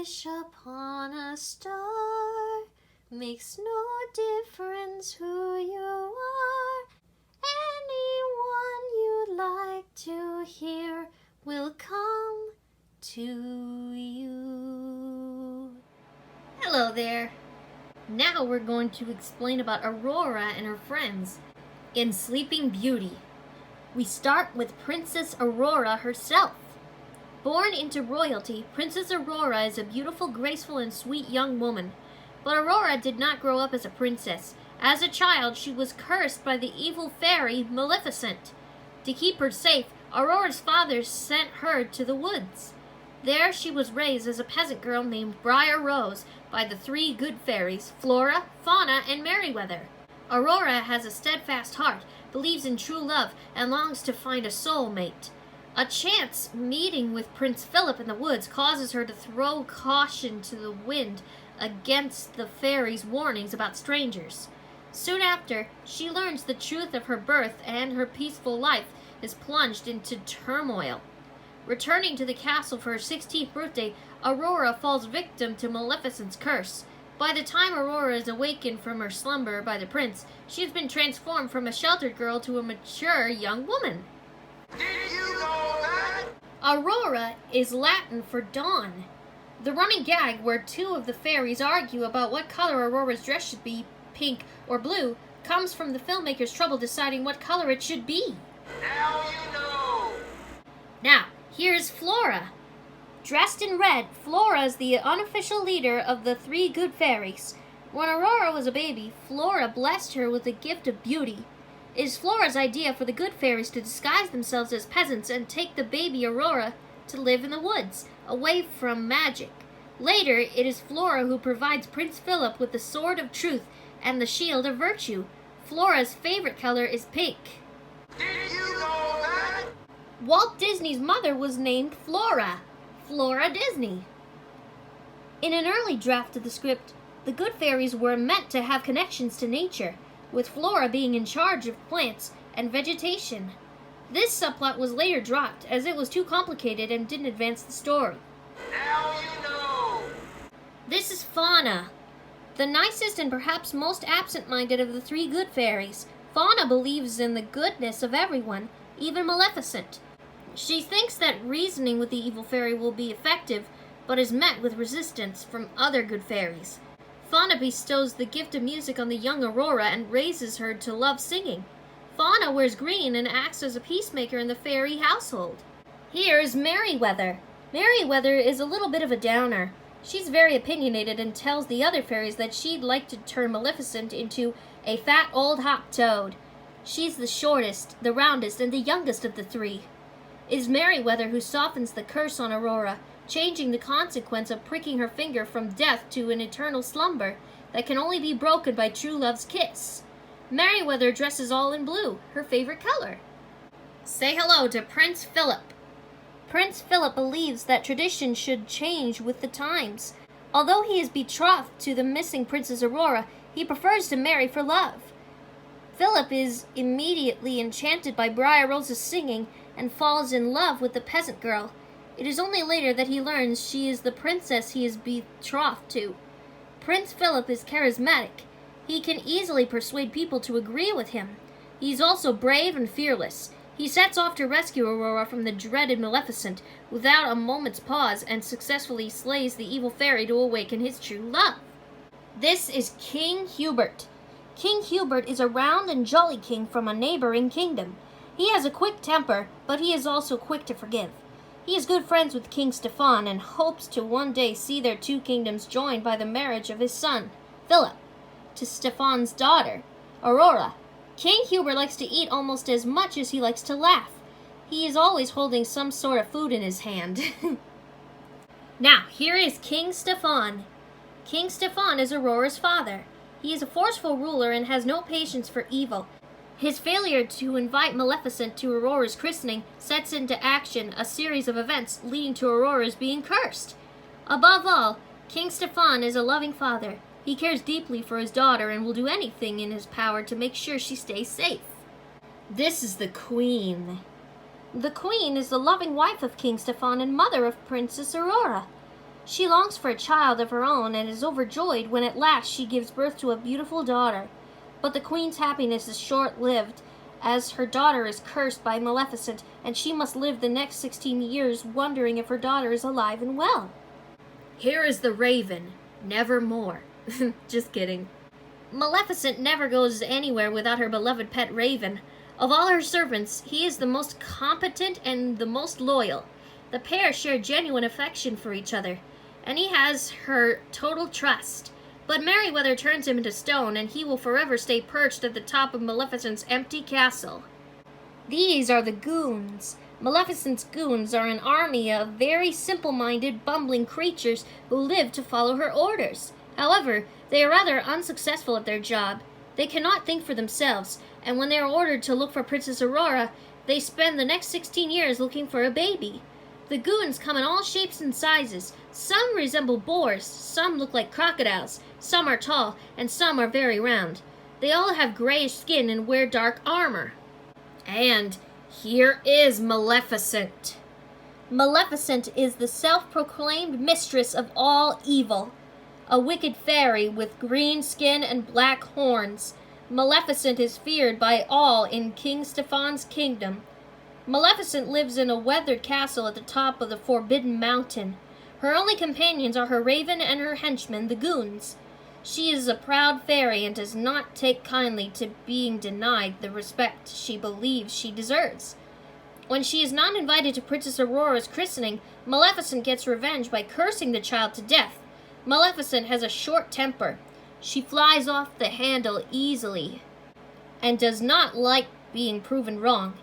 wish upon a star. Makes no difference who you are. Anyone you'd like to hear will come to you. Hello there. Now we're going to explain about Aurora and her friends in Sleeping Beauty. We start with Princess Aurora herself. Born into royalty, Princess Aurora is a beautiful, graceful, and sweet young woman. But Aurora did not grow up as a princess. As a child, she was cursed by the evil fairy Maleficent. To keep her safe, Aurora's father sent her to the woods. There she was raised as a peasant girl named Briar Rose by the three good fairies, Flora, Fauna, and Merryweather. Aurora has a steadfast heart, believes in true love, and longs to find a soulmate. A chance meeting with Prince Philip in the woods causes her to throw caution to the wind against the fairies' warnings about strangers. Soon after, she learns the truth of her birth, and her peaceful life is plunged into turmoil. Returning to the castle for her 16th birthday, Aurora falls victim to Maleficent's curse. By the time Aurora is awakened from her slumber by the prince, she has been transformed from a sheltered girl to a mature young woman. Did you know that? Aurora is Latin for dawn. The running gag where two of the fairies argue about what color Aurora's dress should be, pink or blue, comes from the filmmaker's trouble deciding what color it should be. Now you know. Now, here's Flora. Dressed in red, Flora is the unofficial leader of the three good fairies. When Aurora was a baby, Flora blessed her with the gift of beauty. It is Flora's idea for the good fairies to disguise themselves as peasants and take the baby Aurora to live in the woods, away from magic. Later, it is Flora who provides Prince Philip with the Sword of Truth and the Shield of Virtue. Flora's favorite color is pink. Did you know that? Walt Disney's mother was named Flora Disney. In an early draft of the script, the good fairies were meant to have connections to nature, with Flora being in charge of plants and vegetation. This subplot was later dropped, as it was too complicated and didn't advance the story. Now you know. This is Fauna, the nicest and perhaps most absent-minded of the three good fairies. Fauna believes in the goodness of everyone, even Maleficent. She thinks that reasoning with the evil fairy will be effective, but is met with resistance from other good fairies. Fauna bestows the gift of music on the young Aurora and raises her to love singing. Fauna wears green and acts as a peacemaker in the fairy household. Here is Merryweather. Merryweather is a little bit of a downer. She's very opinionated and tells the other fairies that she'd like to turn Maleficent into a fat old hop toad. She's the shortest, the roundest, and the youngest of the three. It is Merryweather who softens the curse on Aurora, changing the consequence of pricking her finger from death to an eternal slumber that can only be broken by true love's kiss. Merryweather dresses all in blue, her favorite color. Say hello to Prince Philip. Prince Philip believes that tradition should change with the times. Although he is betrothed to the missing Princess Aurora, he prefers to marry for love. Philip is immediately enchanted by Briar Rose's singing and falls in love with the peasant girl. It is only later that he learns she is the princess he is betrothed to. Prince Philip is charismatic. He can easily persuade people to agree with him. He is also brave and fearless. He sets off to rescue Aurora from the dreaded Maleficent without a moment's pause and successfully slays the evil fairy to awaken his true love. This is King Hubert. King Hubert is a round and jolly king from a neighboring kingdom. He has a quick temper, but he is also quick to forgive. He is good friends with King Stefan and hopes to one day see their two kingdoms joined by the marriage of his son, Philip, to Stefan's daughter, Aurora. King Hubert likes to eat almost as much as he likes to laugh. He is always holding some sort of food in his hand. Now, here is King Stefan. King Stefan is Aurora's father. He is a forceful ruler and has no patience for evil. His failure to invite Maleficent to Aurora's christening sets into action a series of events leading to Aurora's being cursed. Above all, King Stefan is a loving father. He cares deeply for his daughter and will do anything in his power to make sure she stays safe. This is the Queen. The Queen is the loving wife of King Stefan and mother of Princess Aurora. She longs for a child of her own and is overjoyed when at last she gives birth to a beautiful daughter. But the queen's happiness is short-lived, as her daughter is cursed by Maleficent, and she must live the next 16 years wondering if her daughter is alive and well. Here is the raven, nevermore. Just kidding. Maleficent never goes anywhere without her beloved pet raven. Of all her servants, he is the most competent and the most loyal. The pair share genuine affection for each other, and he has her total trust. But Merryweather turns him into stone, and he will forever stay perched at the top of Maleficent's empty castle. These are the goons. Maleficent's goons are an army of very simple-minded, bumbling creatures who live to follow her orders. However, they are rather unsuccessful at their job. They cannot think for themselves, and when they are ordered to look for Princess Aurora, they spend the next 16 years looking for a baby. The goons come in all shapes and sizes. Some resemble boars, some look like crocodiles, some are tall, and some are very round. They all have grayish skin and wear dark armor. And here is Maleficent. Maleficent is the self-proclaimed mistress of all evil. A wicked fairy with green skin and black horns. Maleficent is feared by all in King Stephan's kingdom. Maleficent lives in a weathered castle at the top of the Forbidden Mountain. Her only companions are her raven and her henchmen, the goons. She is a proud fairy and does not take kindly to being denied the respect she believes she deserves. When she is not invited to Princess Aurora's christening, Maleficent gets revenge by cursing the child to death. Maleficent has a short temper. She flies off the handle easily and does not like being proven wrong.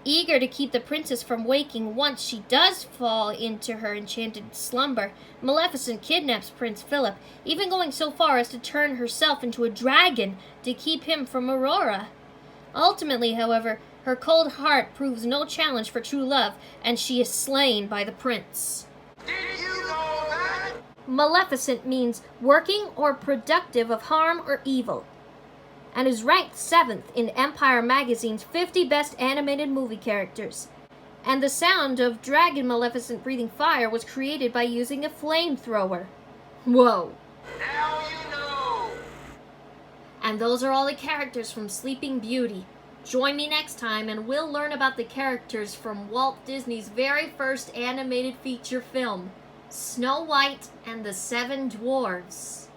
Eager to keep the princess from waking once she does fall into her enchanted slumber, Maleficent kidnaps Prince Philip, even going so far as to turn herself into a dragon to keep him from Aurora. Ultimately, however, her cold heart proves no challenge for true love, and she is slain by the prince. Did you know that? Maleficent means working or productive of harm or evil, and is ranked 7th in Empire Magazine's 50 Best Animated Movie Characters. And the sound of Dragon Maleficent breathing fire was created by using a flamethrower. Whoa! Now you know. And those are all the characters from Sleeping Beauty. Join me next time and we'll learn about the characters from Walt Disney's very first animated feature film, Snow White and the Seven Dwarfs.